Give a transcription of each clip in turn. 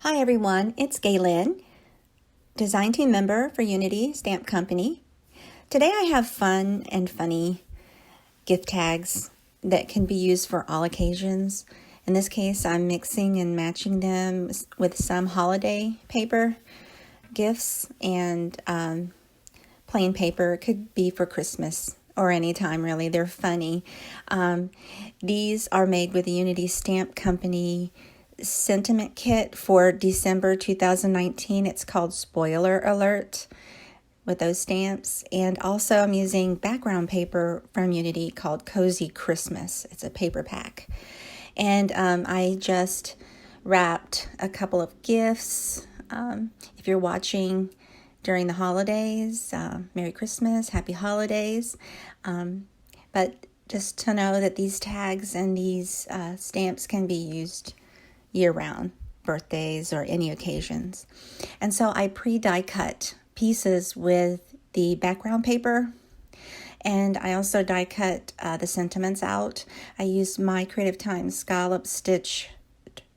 Hi everyone, it's Gaylin, design team member for Unity Stamp Company. Today I have fun and funny gift tags that can be used for all occasions. In this case, I'm mixing and matching them with some holiday paper gifts and plain paper. It could be for Christmas or any time really. They're funny. These are made with the Unity Stamp Company sentiment kit for December 2019. It's called Spoiler Alert with those stamps. And also I'm using background paper from Unity called Cozy Christmas. It's a paper pack. And I just wrapped a couple of gifts. If you're watching during the holidays, Merry Christmas, Happy Holidays. But just to know that these tags and these stamps can be used year-round, birthdays or any occasions. And so I pre-die cut pieces with the background paper, and I also die cut the sentiments out. I used my Creative Time scallop stitch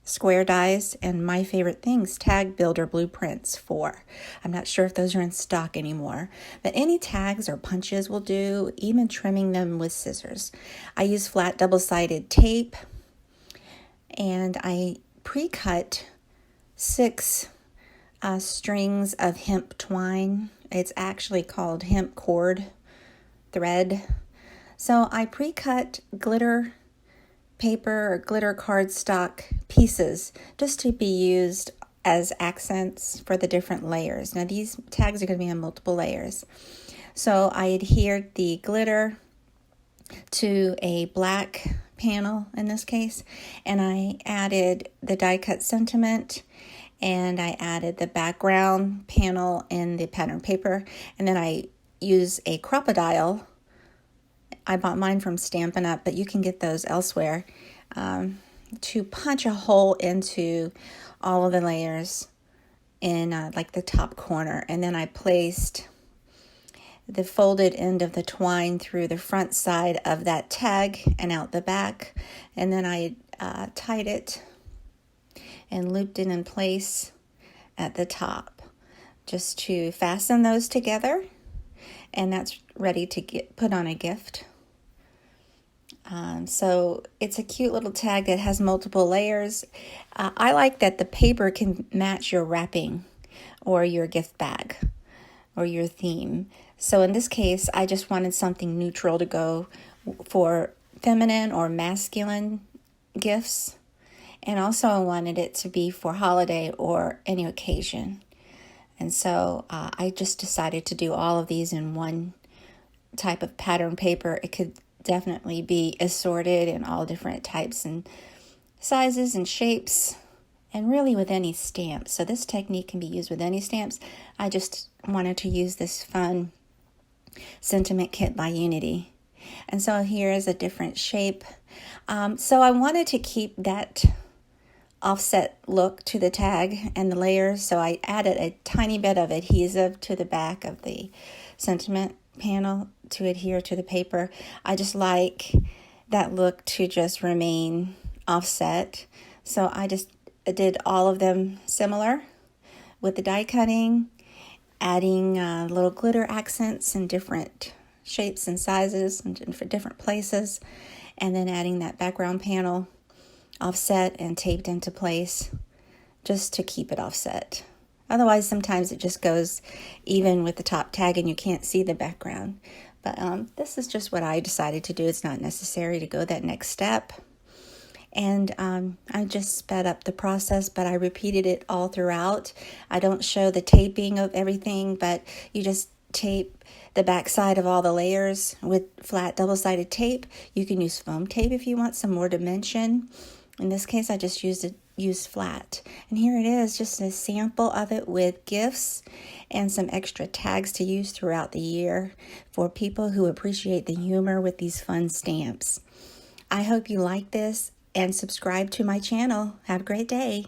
square dies and My Favorite Things tag builder blueprints 4. I'm not sure if those are in stock anymore, but any tags or punches will do, even trimming them with scissors. I use flat double-sided tape, and I pre-cut 6 strings of hemp twine. It's actually called hemp cord thread. So I pre-cut glitter paper or glitter cardstock pieces just to be used as accents for the different layers. Now these tags are going to be on multiple layers. So I adhered the glitter to a black panel in this case, and I added the die cut sentiment, and I added the background panel in the pattern paper, and then I use a Crop-A-Dile. I bought mine from Stampin' Up, but you can get those elsewhere, to punch a hole into all of the layers in like the top corner, and then I placed the folded end of the twine through the front side of that tag and out the back, and then I tied it and looped it in place at the top just to fasten those together, and that's ready to get put on a gift. So it's a cute little tag that has multiple layers. I like that the paper can match your wrapping or your gift bag or your theme. So in this case, I just wanted something neutral to go for feminine or masculine gifts. And also I wanted it to be for holiday or any occasion. And so I just decided to do all of these in one type of pattern paper. It could definitely be assorted in all different types and sizes and shapes, and really with any stamp. So this technique can be used with any stamps. I just wanted to use this fun sentiment kit by Unity. And so here is a different shape. So I wanted to keep that offset look to the tag and the layers, so I added a tiny bit of adhesive to the back of the sentiment panel to adhere to the paper. I just like that look to just remain offset, so I just did all of them similar with the die cutting, adding little glitter accents in different shapes and sizes and for different places, and then adding that background panel offset and taped into place just to keep it offset. Otherwise, sometimes it just goes even with the top tag and you can't see the background. But this is just what I decided to do. It's not necessary to go that next step. And I just sped up the process, but I repeated it all throughout. I don't show the taping of everything, but you just tape the back side of all the layers with flat double-sided tape. You can use foam tape if you want some more dimension. In this case, I just used flat. And here it is, just a sample of it with gifts and some extra tags to use throughout the year for people who appreciate the humor with these fun stamps. I hope you like this and subscribe to my channel. Have a great day.